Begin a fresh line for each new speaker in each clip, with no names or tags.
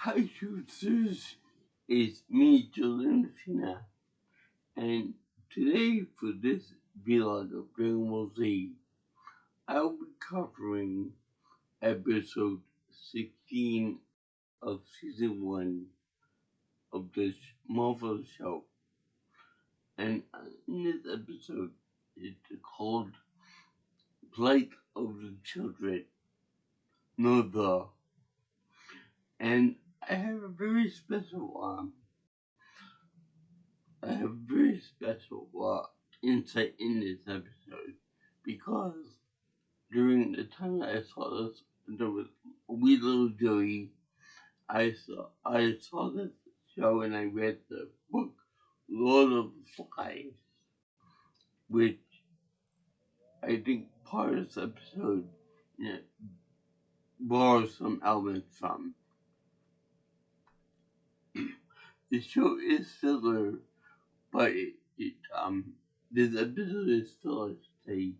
Hi users, it's me, Landriscina, and today for this vlog of Dragon Ball Z, I'll be covering episode 16 of season 1 of this Marvel show. And in this episode, it's called Plight of the Children, no the. And I have a very special insight in this episode because during the time I saw this, there was a wee little Joey. I saw this show and I read the book Lord of the Flies, which I think part of this episode borrows some elements from. The show is filler, but this episode is filler today.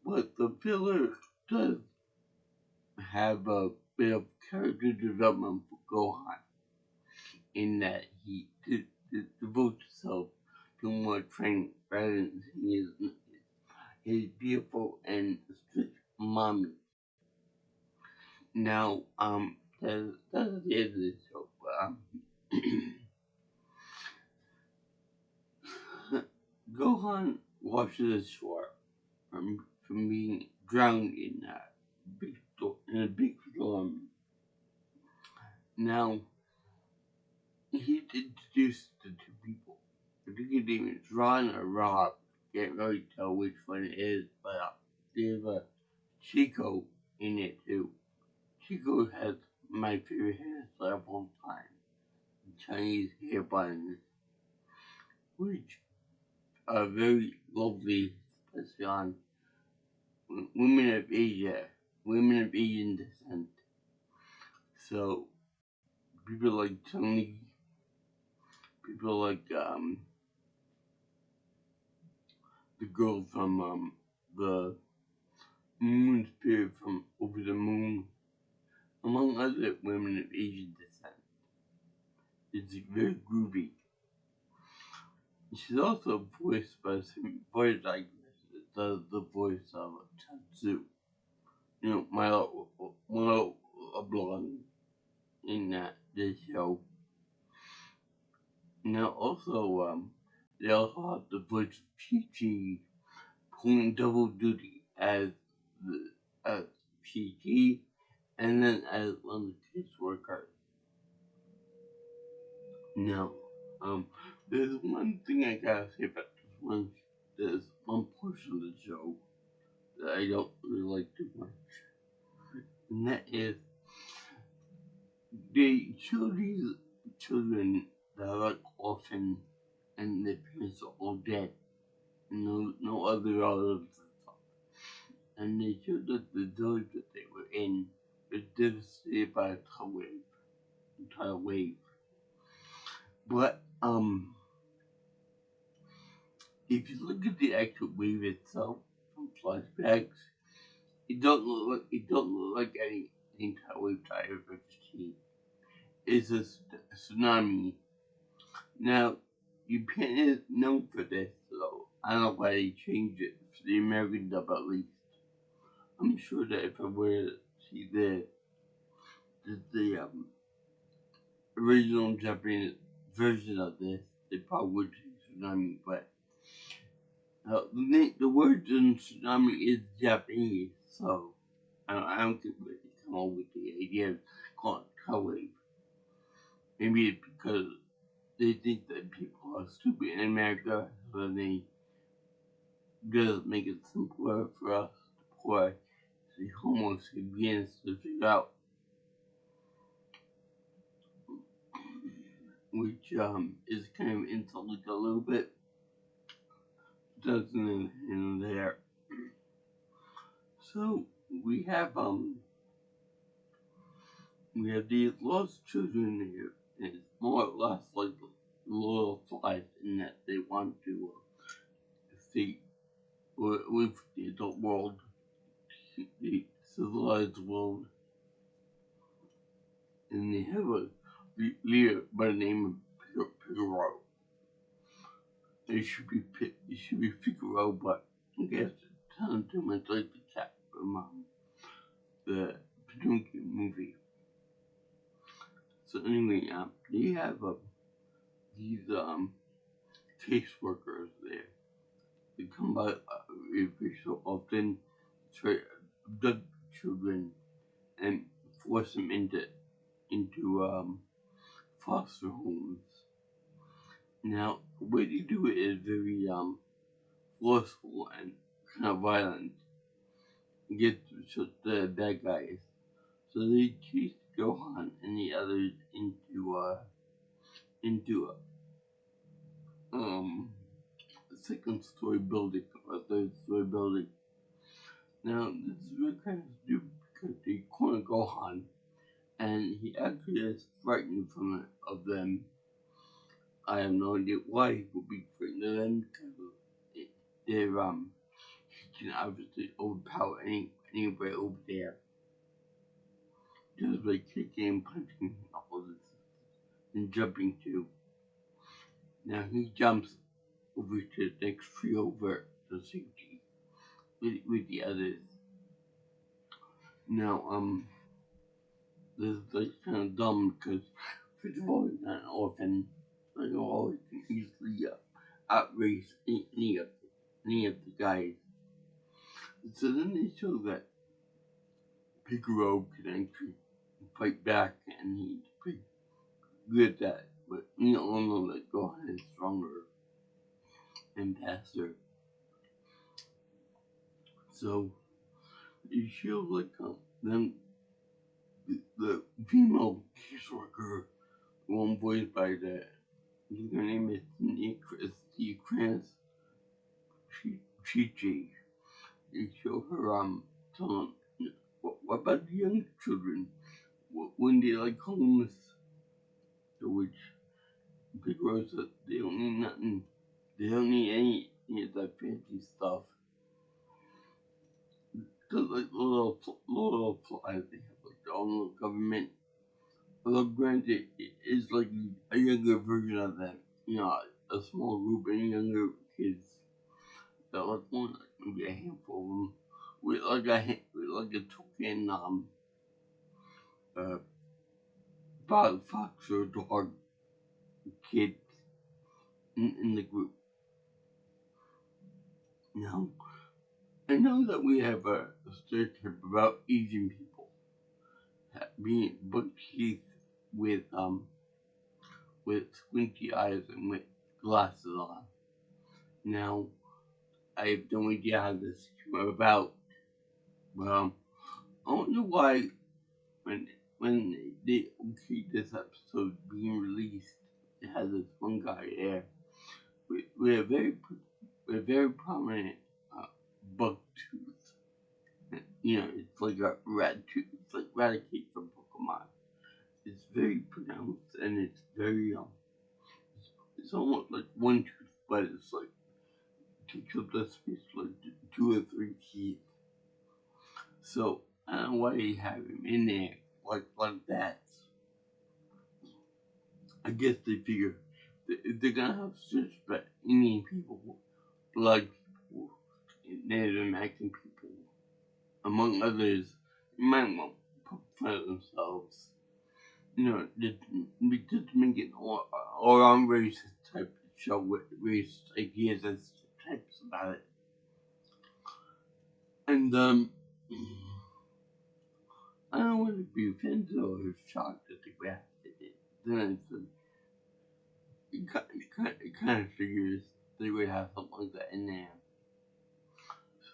But the filler does have a bit of character development for Gohan, in that he devotes himself to more training rather than his beautiful and strict mommy. Now, that's the end of the show. Gohan washes ashore from being drowned in a big storm. Now, he's introduced to two people. I think his name is Ron or Rob. Can't really tell which one it is, but there's a Chico in it too. Chico has my favorite hairstyle of all time. Chinese hair buns, which are very lovely, especially on women of Asian descent. So people like Tony, people like the girl from the Moon Spirit from Over the Moon, among other women of Asian descent. It's very groovy. She's also voiced by some voice actress that does the voice of Tatsu. Milo Oblong in this show. Now also, they also have the voice of Chi-Chi pulling double duty as Chi-Chi and then as one of the kids workers. Now, there's one thing I gotta say about there's one portion of the show that I don't really like too much. And that is, they show these children that are like orphan and their parents are all dead. No other relatives and stuff. And they showed that the village that they were in was devastated by a tidal wave. But if you look at the actual wave itself from flashbacks, it don't look like any tidal wave I have ever seen. It's a tsunami. Now, Japan is known for this, so I don't know why they changed it for the American dub at least. I'm sure that if I were to see the original Japanese version of this, they probably would say tsunami, but the word in tsunami is Japanese, so I don't think they come up with the idea of calling it tidal wave. Maybe it's because they think that people are stupid in America, so they just make it simpler for us, for the Homo sapiens to figure out, which is kind of insulting a little bit. Doesn't in there. So we have these lost children here, and it's more or less like little flies in that they want to see with the adult world, the civilized world, and they have leader by the name of Figaro. It should be Figaro, but I guess it sounds too much like the cat from the Pinocchio movie. So anyway, they have these caseworkers there. They come by every so often, try to abduct children and force them into foster homes. Now, the way they do it is very forceful and kind of violent. Get the bad guys. So they chase Gohan and the others into a second story building or a third story building. Now this is really kind of stupid because they corner Gohan and he actually is frightened of them. I have no idea why he would be frightened of them because they're he can obviously overpower anybody over there. Just by kicking and punching all this and jumping too. Now he jumps over to the next tree over to safety with the others. Now this is like kind of dumb because first of all he's not an orphan, so he can easily outrace any of the guys. So then they show that Piccolo can actually fight back and he's pretty good at that. But we all know that Gohan is stronger and faster. So it feels like them the female caseworker, one voiced by her name is Steve Krantz, Chi. They show her telling what about the young children when they like homeless, to which Piccolo said they don't need nothing, they don't need any of that fancy stuff. Cause like little flies, they have like their own little government. Although granted, it is like a younger version of that. You know, a small group of younger kids. That like one, like maybe a handful of them, with like a token uh fox or dog kids in the group. Now, I know that we have a stereotype about Asian people being buck teeth with with squinty eyes and with glasses on. Now, I have no idea how this came about. But I don't know why when they okayed this episode being released, it has this one guy there with a very prominent buck tooth. You know, it's like a rat tooth. It's like Raticate from Pokemon. It's very pronounced and it's very it's almost like one tooth, but it's like takes up the space like 2 or 3 teeth. So I don't know why they have him in there like that. I guess they figure if they're gonna have such but Indian people, black people, Native American people, among others, you might want to poke fun of themselves. You know, just make it all on racist type show with racist ideas and types about it. And I don't want to be offended or shocked at the graph they did. Then it kind of figures they would have something like that in there.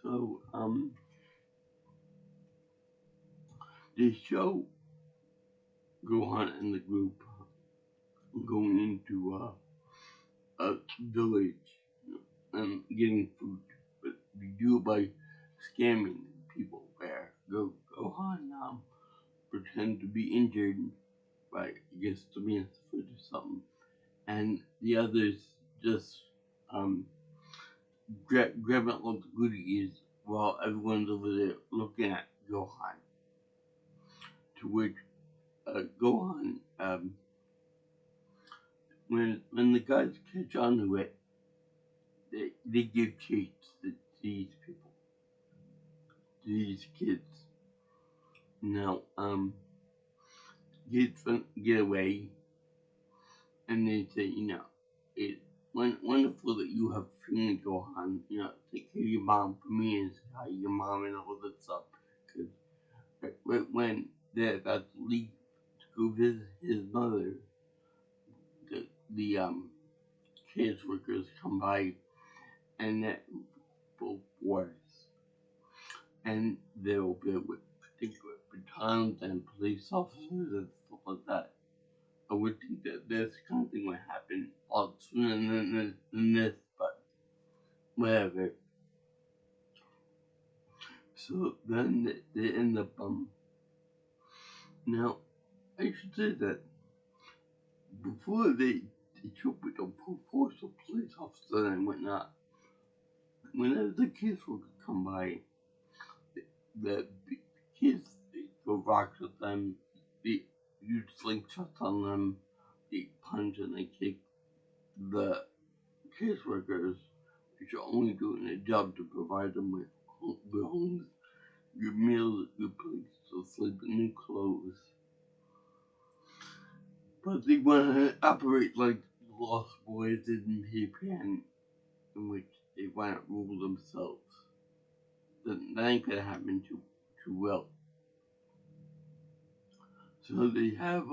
So they show Gohan and the group going into a village and getting food, but they do it by scamming people. Where Gohan pretend to be injured by I guess to be in food or something, and the others just grab out all the goodies while everyone's over there looking at Gohan. To which Gohan when the guys catch on to it, they give chase to these people, to these kids. Now, kids get away, and they say, it's wonderful that you have family, Gohan. Take care of your mom for me and say your mom and all that stuff. Because right when they're about to leave to go visit his mother, the case workers come by and they're full force, and they'll be with particular batons and police officers and stuff like that. I would think that this kind of thing would happen a lot sooner than this, but whatever. So then they end up, now, I should say that before they took with the full force of police officers and whatnot, whenever the kids would come by, the kids, they throw rocks at them, they use slingshots on them, they punch and they kick the caseworkers, which are only doing their job to provide them with homes, good meals, good place to sleep, and new clothes. But they want to operate like Lost Boys did in Japan, in which they want to rule themselves. That ain't gonna happen too well. So they have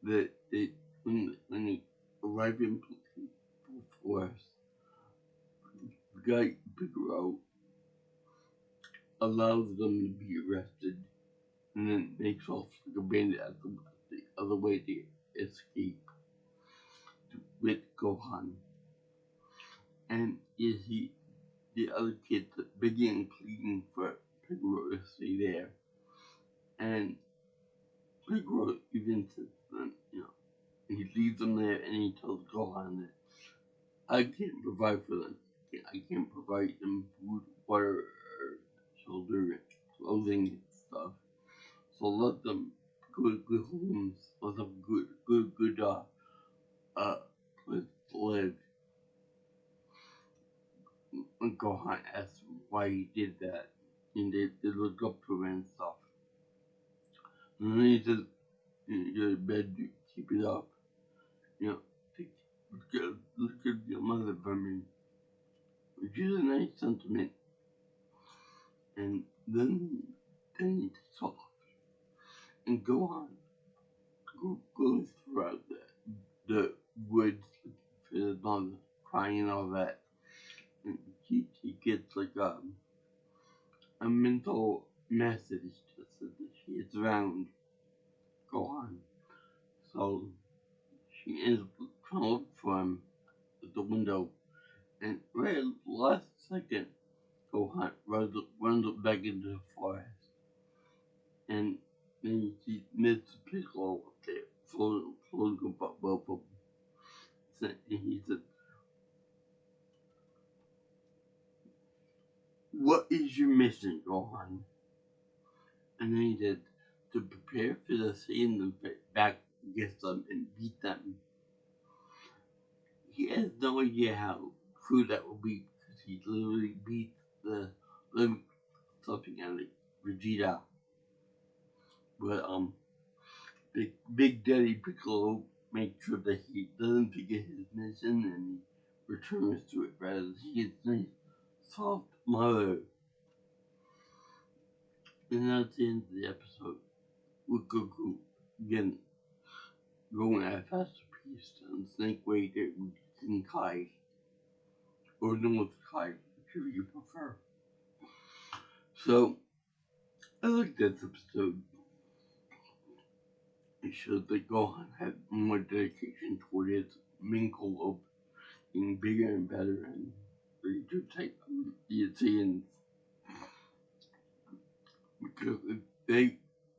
that they when they arrive in full force, the guy Piccolo allows them to be arrested and then makes off like a bandit at the other way to escape with Gohan. And the other kids begin pleading for Piccolo to stay there. And Piccolo even says to them, he leaves them there and he tells Gohan that I can't provide for them. I can't provide them food, water, shelter, clothing, and stuff. So let them go to good homes, let them good place to live. And Gohan asks why he did that, and they look up to him and stuff. And then he says, "You're in bed, you keep it up. Take, look at your mother for me," which is a nice sentiment. And then he takes off and Gohan goes throughout the woods for his mother, crying and all that. And he gets like a mental message just that she is around Gohan. So she ends up trying to look for him at the window. And right at the last second, Gohan runs up back into the forest. And then you see Mr. Piccolo up there, floating above both of them. And he said, "What is your mission, Gohan?" And then he said, "To prepare for the Saiyan back against them and beat them." He has no idea how true that will be because he literally beat the living something out of Vegeta. But Big Daddy Piccolo makes sure that he doesn't forget his mission and he returns to it rather than he gets nice soft mother. And that's the end of the episode with Goku again going at a faster pace and Snake Way and Kai, or North Kai, whichever you prefer. So, I like this episode. It showed that Gohan had more dedication toward his main goal of being bigger and better and ready to take the Saiyans. Because if they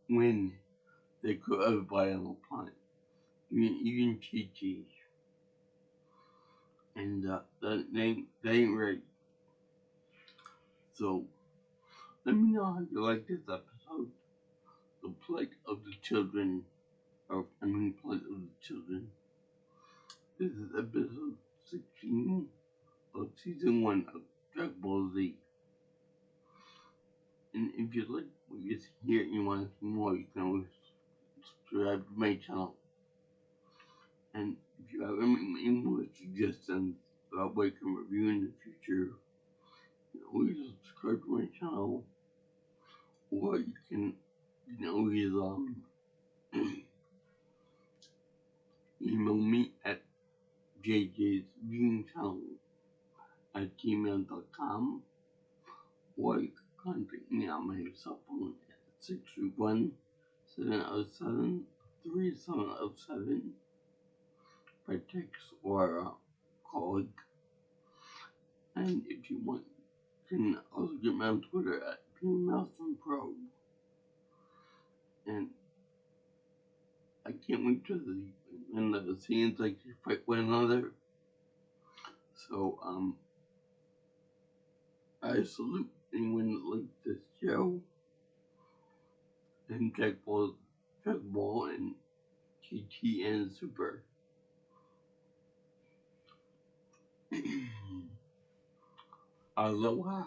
win, they could everybody on the planet. Even Chi-Chi. And they ain't right. So, let me know how you like this episode. The Plight of the Children. Plight of the Children. This is episode 16 of season 1 of Dragon Ball Z. And if you like what you see here and you want to see more, you can always subscribe to my channel. And if you have any more suggestions about what I can review in the future, you can always subscribe to my channel, or you can always email me at jjsviewingchannel@gmail.com, or you can contact me on my cell phone at 631-707-3707 by text or call. And if you want, you can also get me on Twitter at PMeltonPro. And I can't wait to see when the scenes like they fight one another. So I salute anyone that likes this show. And Dragon Ball and GT and Super. Aloha.